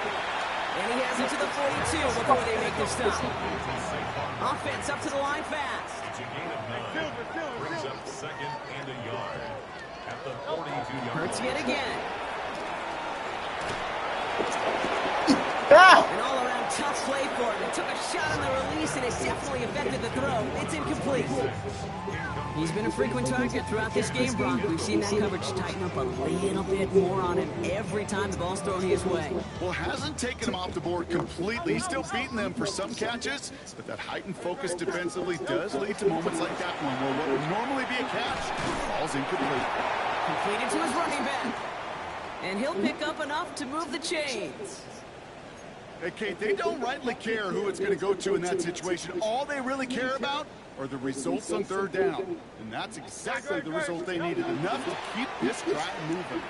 And he has it to the 42 before they make the stop. Offense up to the line fast. It's a gain of 9. Brings up 2nd and a yard at the 42-yard line. Hurts yet again. Ah! An all-around tough play for him. It took a shot on the release, and it definitely affected the throw. It's incomplete. He's been a frequent target throughout this game, Brock. We've seen that coverage tighten up a little bit more on him every time the ball's thrown his way. Well, hasn't taken him off the board completely. He's still beating them for some catches, but that heightened focus defensively does lead to moments like that one where what would normally be a catch falls incomplete. Completed to his running back. And he'll pick up enough to move the chains. Hey, Kate, they don't rightly care who it's going to go to in that situation. All they really care about are the results on 3rd down. And that's exactly the result they needed. Enough to keep this drive moving.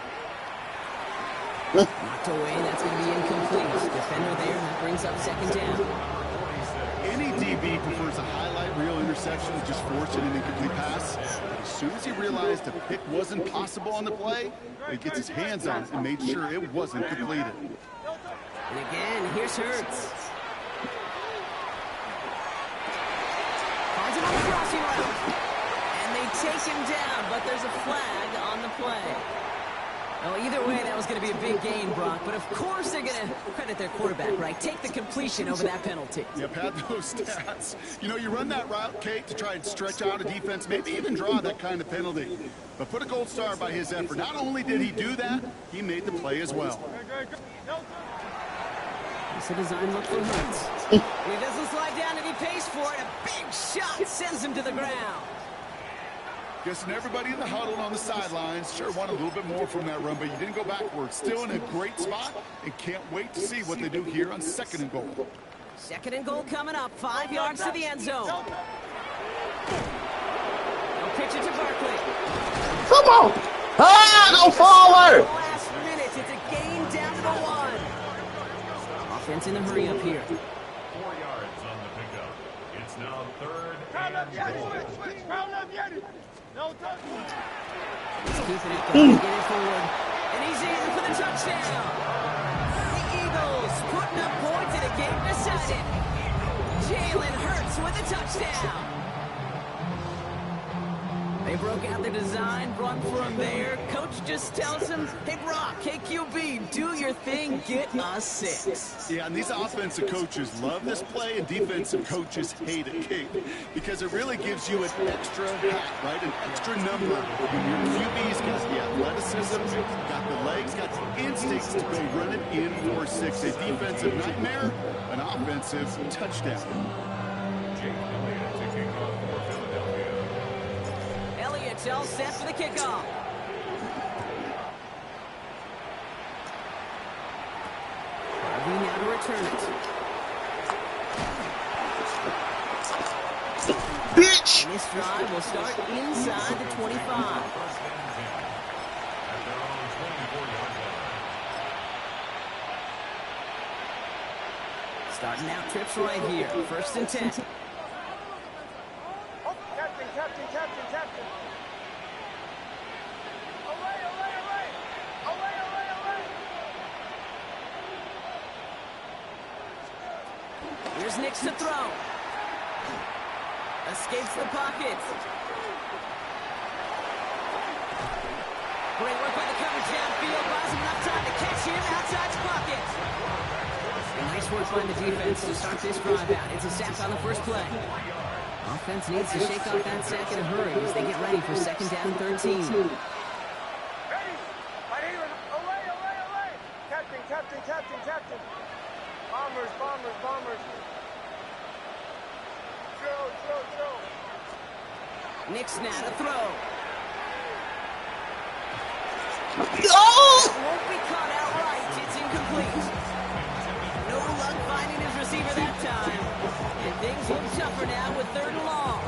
Knocked away, that's going to be incomplete. Defender there, and that brings up 2nd down. Any DB prefers a highlight reel interception to just forcing an incomplete pass. But as soon as he realized a pick wasn't possible on the play, he gets his hands on it and made sure it wasn't completed. And again, here's Hurts. Finds him on the crossing route. And they take him down, but there's a flag on the play. Well, either way, that was going to be a big gain, Brock. But of course they're going to credit their quarterback, right? Take the completion over that penalty. Yep, had those stats. You know, you run that route, Kate, to try and stretch out a defense, maybe even draw that kind of penalty. But put a gold star by his effort. Not only did he do that, he made the play as well. It's a design look for Hurts. He doesn't slide down and he pays for it. A big shot sends him to the ground. Guessing everybody in the huddle on the sidelines sure wanted a little bit more from that run, but you didn't go backwards. Still in a great spot and can't wait to see what they do here on 2nd and goal. 2nd and goal coming up. 5 yards to the end zone. They'll pitch it to Barkley. Come on! Ah, go forward! Last minute, it's a gain down to the 1. Offense in the hurry up here. 4 yards on the pickup. It's now 3rd and goal. He's keeping it going, get it forward. And he's in for the touchdown. The Eagles putting up points in a game decided. Jalen Hurts with a touchdown. They broke out the design, run for him there. Coach just tells him, hey, Brock, hey, QB, do your thing, get a 6. Yeah, and these offensive coaches love this play, and defensive coaches hate it, Kate, because it really gives you an extra hat, right? An extra number. When your QB's got the athleticism, got the legs, got the instincts to go run it in for 6. A defensive nightmare, an offensive touchdown. Elliott's all set for the kickoff. Harvey now to return it. Bitch! And this drive will start inside the 25. Starting out trips right here. 1st and 10. Oh, captain, captain, captain, captain. Away, away, away. Away, away, away. Here's Nix to throw. Escapes the pocket. Great work by the coverage downfield. Buys him enough time to catch him outside the pocket. And nice work by the defense to start this drive out. It's a sack on the first play. Offense needs to shake off that sack in a hurry as they get ready for 2nd down and 13. Ready. Right here. Away, away, away. Captain, captain, captain, captain. Bombers, bombers, bombers. Throw, throw, throw. Nix now to throw. Oh! Won't be caught outright. It's incomplete. No luck finding his receiver that time. And things look tougher now with 3rd and long.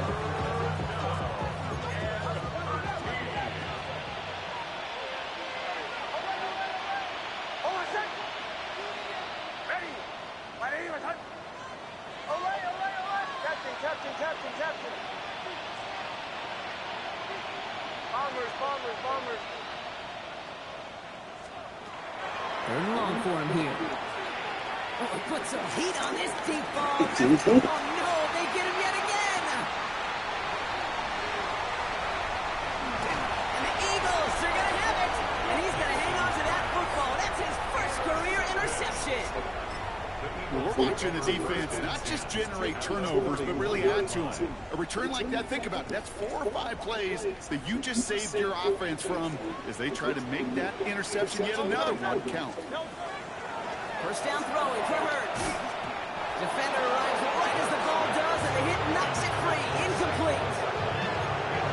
Hold on a sec. Ready. Right here. Away, away, away. Captain, captain, captain, captain. Bombers, bombers, bombers. 3rd and long for him here. Oh, put some heat on this deep ball. Oh, no, they get him yet again. And the Eagles are going to have it. And he's going to hang on to that football. That's his first career interception. Well, we're watching the defense not just generate turnovers, but really add to them. A return like that, think about it. That's 4 or 5 plays that you just saved your offense from as they try to make that interception yet another one count. 1st down throwing for Hurts. Defender arrives right as the ball does, and the hit knocks it free. Incomplete.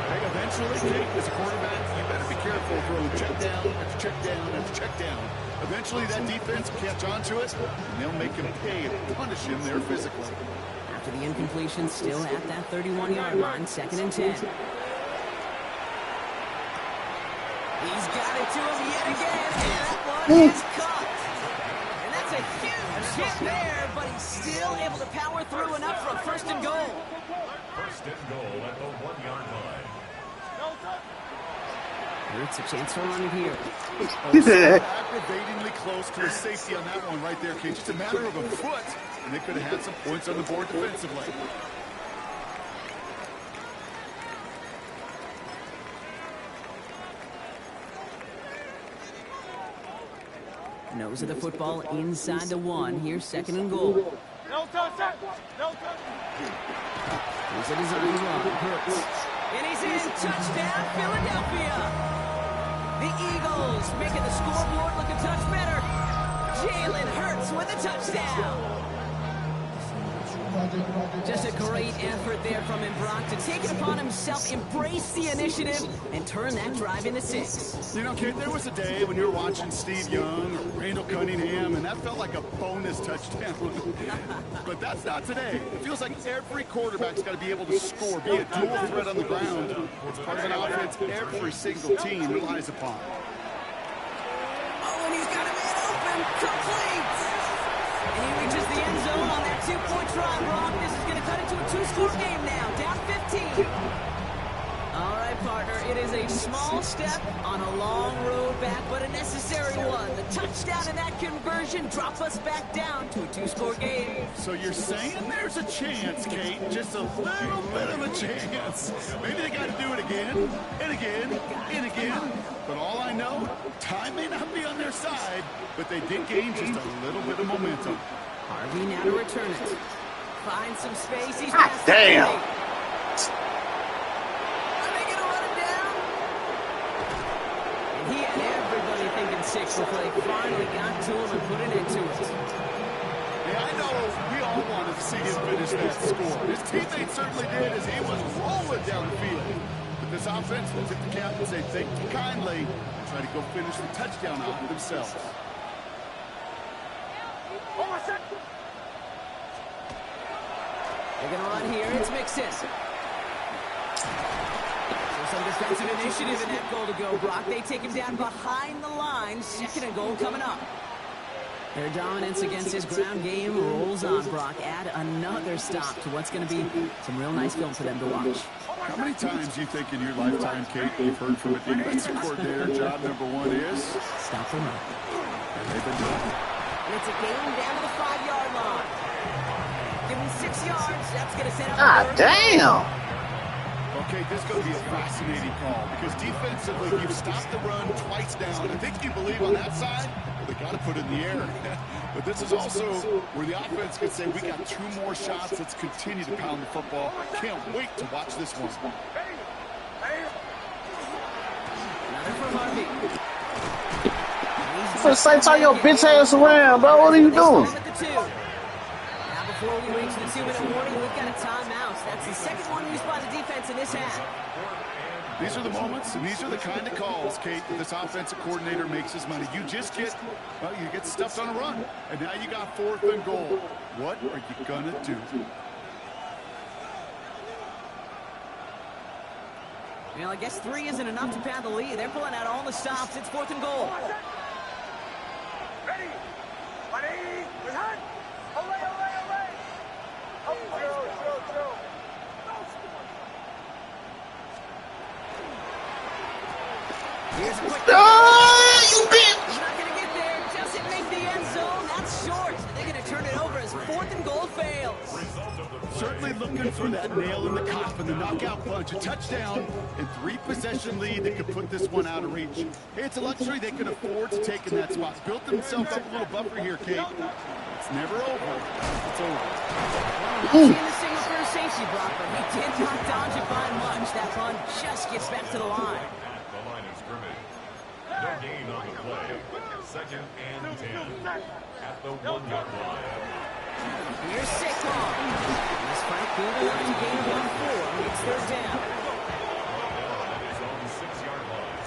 Hey, eventually, Jake, as a quarterback, you better be careful throwing check down after check down after check down. Eventually, that defense will catch on to it, and they'll make him pay and punish him there physically. After the incompletion, still at that 31-yard line, 2nd and 10. He's got it to him yet again, and that one is caught. And that's a huge hit there, but he's still able to power through enough for a 1st and goal. 1st and goal at the 1-yard line. Hurts a chance to run it here. Aggravatingly close to a safety on that one right there, Kate. Just a matter of a foot, and they could have had some points on the board defensively. Nose of the football inside the 1. Here's 2nd and goal. No touch, no touch. Here's a design run. Hurts. And he's in. Touchdown, Philadelphia. The Eagles making the scoreboard look a touch better. Jalen Hurts with a touchdown. Just a great effort there from him, Brock, to take it upon himself, embrace the initiative, and turn that drive into 6. You know, Kate, there was a day when you were watching Steve Young or Randall Cunningham, and that felt like a bonus touchdown. But that's not today. It feels like every quarterback's got to be able to score, be a dual threat on the ground. It's part of an offense every single team relies upon. Oh, and he's got a man open. Complete. And he reaches the end zone on that 2-point try, Brock. This is going to cut into a 2-score game now. Down 15. All right, partner. It is a small step on a long road back, but a necessary one. The touchdown. touchdown and that conversion drop us back down to a 2-score game. So you're saying there's a chance, Kate, just a little bit of a chance. Maybe they got to do it again, and again, and again. But all I know, time may not be on their side, but they did gain just a little bit of momentum. Harvey now to return it. Find some space. He's Damn. Are they going to run it down? And he had everybody thinking 6 before they finally got to him and put it into it. Yeah, I know we all wanted to see him finish that score. His teammates certainly did as he was rolling down the field. But this offense will tip the cap and say thank you kindly and try to go finish the touchdown out themselves. They're going to run here. It's Mixon. So some defensive initiative in that goal to go, Brock. They take him down behind the line. 2nd and goal coming up. Their dominance against his ground game rolls on, Brock. Add another stop to what's going to be some real nice film for them to watch. How many times do you think in your lifetime, Kate, you've heard from a defensive coordinator, job number 1 is? Stop the run. And they've been doing it. And it's a game down to the 5-yard line. Give him 6 yards. That's going to set up. Ah, damn. Okay, this is going to be a fascinating call because defensively, you've stopped the run twice down. I think you believe on that side, well, they got to put it in the air. But this is also where the offense can say, we got 2 more shots. Let's continue to pound the football. Can't wait to watch this one. Another from Harvey. For the same time, your bitch ass around, bro. What are you doing? Now before we reach the 2-minute warning, we've got a timeout. That's the 2nd one used by the defense in this half. These are the moments, and these are the kind of calls, Kate, that this offensive coordinator makes his money. You just get, well, you get stuffed on a run, and now you got 4th and goal. What are you going to do? Well, I guess 3 isn't enough to pad the lead. They're pulling out all the stops. It's 4th and goal. Ready? Ready? Return! Away, away, away! Up, throw. Here's a quick. You bitch! He's not going to get there. Doesn't make the end zone. That's short. They're going to turn it over as 4th and goal fails. Certainly looking for that nail in the coffin, the knockout punch, a touchdown, and 3-possession lead that could put this one out of reach. It's a luxury they can afford to take in that spot. Built themselves up a little buffer here, Kate. It's never over. It's over. Not seeing the single for a safety block, but he did not dodge it by much. That run just gets back to the line. At the line of scrimmage. No gain on the play. 2nd and 10. At the 1-yard line. Here's Saquon. This fight good enough to gain 1-4. It's 3rd down. That is on the 6-yard line.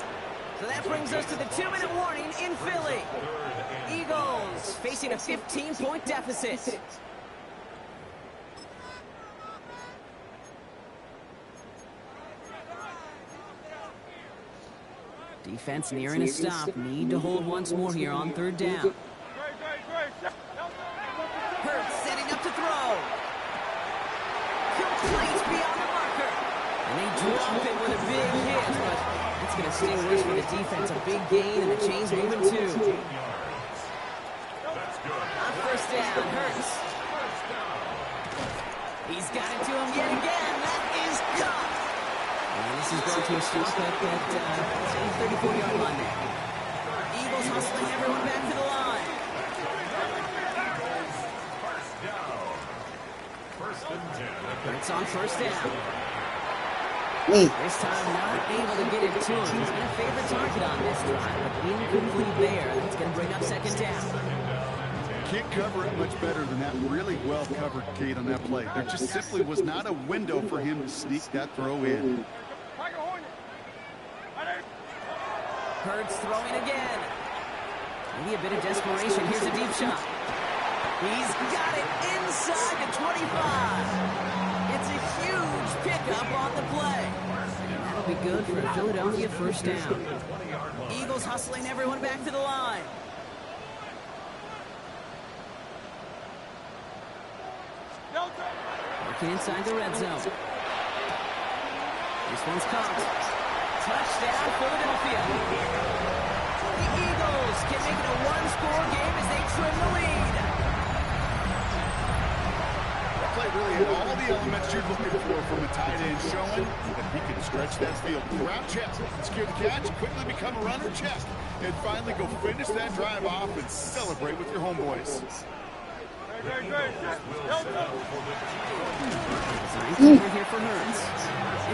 So that brings us to the 2-minute warning in Philly. Eagles facing a 15-point deficit. Defense nearing a stop. Need to hold once more here on 3rd down. Hurts setting up to throw. Complete beyond the marker. And they drop it with a big hit, but it's going to stay worse for the defense. A big gain, and the chain's moving too. On 1st down, Hurts. He's got it to him yet again. That is caught. And this is going to a stop at that 34-yard line there. Eagles hustling everyone back to the line. Hurts on 1st down. This time not able to get it to him. He's been a favorite target on this drive, but incomplete there. That's going to bring up 2nd down. Can't cover it much better than that. Really well covered, Kate, on that play. There just simply was not a window for him to sneak that throw in. Hurts throwing again. Maybe a bit of desperation. Here's a deep shot. He's got it inside the 25. It's a huge pickup on the play. And that'll be good for a Philadelphia 1st down. Eagles hustling everyone back to the line. Working inside the red zone. This one's caught. Touchdown, Philadelphia. The Eagles can make it a 1-score He can stretch that field. Route check. Secure the catch. Quickly become a runner. Check. And finally go finish that drive off and celebrate with your homeboys. Sign here for Hurts.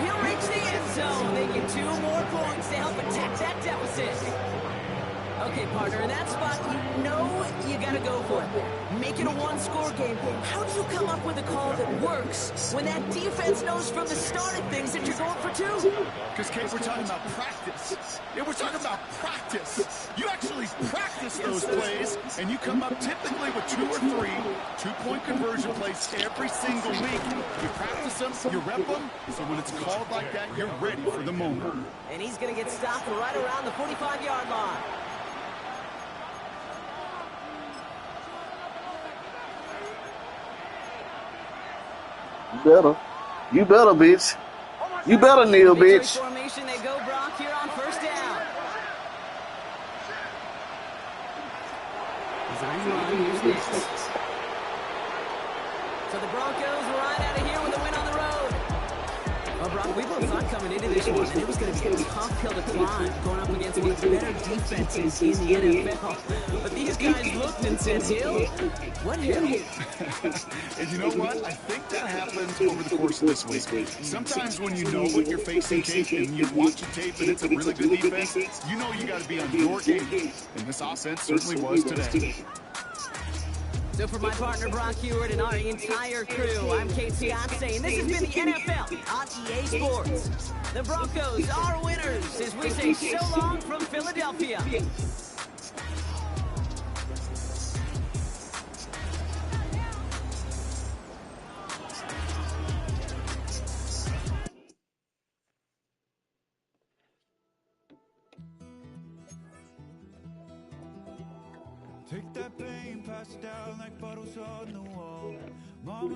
He'll reach the end zone. They get 2 more points to help attack that deficit. Okay, partner, in that spot, you know you gotta go for it. Make it a 1-score game. How do you come up with a call that works when that defense knows from the start of things that you're going for 2? Because, Kate, we're talking about practice. Yeah, we're talking about practice. You actually practice those plays, and you come up typically with 2 or 3 2-point conversion plays every single week. You practice them, you rep them, so when it's called like that, you're ready for the moment. And he's going to get stopped right around the 45-yard line. You better, bitch. You better kneel, bitch. Formation, they go Brock here on 1st down. So the Broncos right out of here with a win on the road. Well, Brock, we both thought coming into this one that it was going to be a tough hill to climb, going up against one of the better defenses in the NFL. But these guys looked and said, Hill, what hill? And you know what? I think that happens over the course of this week. Sometimes when you know what you're facing, Kate, and you watch the tape and it's a really good defense, you know you got to be on your game. And this offense certainly was today. So for my partner, Brock Hewitt, and our entire crew, I'm Kate Scott saying this has been the NFL on EA Sports. The Broncos are winners as we say so long from Philadelphia. Take that pain, pass it down like bottles on the wall. Mama